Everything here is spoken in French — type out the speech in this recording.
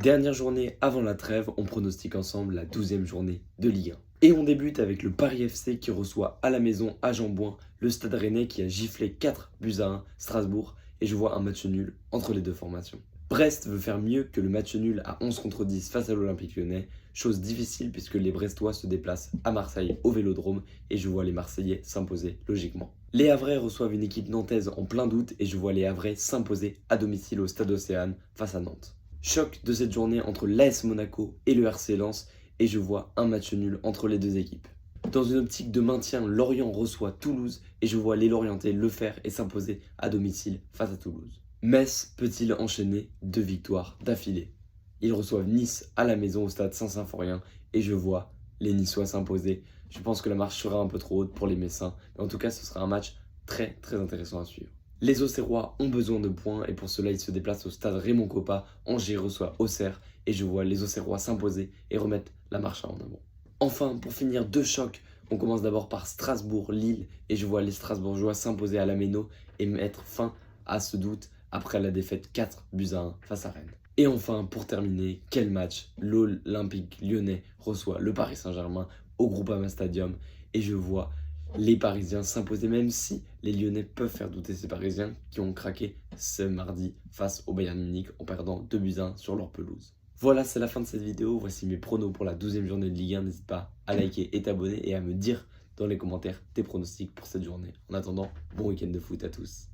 Dernière journée avant la trêve, on pronostique ensemble la 12e journée de Ligue 1. Et on débute avec le Paris FC qui reçoit à la maison à Jean-Bouin le Stade Rennais qui a giflé 4-1 Strasbourg et je vois un match nul entre les deux formations. Brest veut faire mieux que le match nul à 11 contre 10 face à l'Olympique Lyonnais, chose difficile puisque les Brestois se déplacent à Marseille au Vélodrome et je vois les Marseillais s'imposer logiquement. Les Havrais reçoivent une équipe nantaise en plein doute et je vois les Havrais s'imposer à domicile au Stade Océane face à Nantes. Choc de cette journée entre l'AS Monaco et le RC Lens et je vois un match nul entre les deux équipes. Dans une optique de maintien, Lorient reçoit Toulouse et je vois les Lorientais le faire et s'imposer à domicile face à Toulouse. Metz peut-il enchaîner 2 victoires d'affilée? Ils reçoivent Nice à la maison au stade Saint-Symphorien et je vois les Niçois s'imposer. Je pense que la marche sera un peu trop haute pour les Messins, mais en tout cas ce sera un match très intéressant à suivre. Les Auxerrois ont besoin de points et pour cela ils se déplacent au stade Raymond Kopa. Angers reçoit Auxerre et je vois les Auxerrois s'imposer et remettre la marche en avant. Enfin, pour finir, 2 chocs. On commence d'abord par Strasbourg-Lille et je vois les Strasbourgeois s'imposer à la Méno et mettre fin à ce doute après la défaite 4-1 face à Rennes. Et enfin, pour terminer, quel match? L'Olympique Lyonnais reçoit le Paris Saint-Germain au Groupama Stadium et je vois les Parisiens s'imposer, même si les Lyonnais peuvent faire douter ces Parisiens qui ont craqué ce mardi face au Bayern Munich en perdant 2-1 sur leur pelouse. Voilà, c'est la fin de cette vidéo. Voici mes pronos pour la 12e journée de Ligue 1. N'hésite pas à liker et t'abonner et à me dire dans les commentaires tes pronostics pour cette journée. En attendant, bon week-end de foot à tous.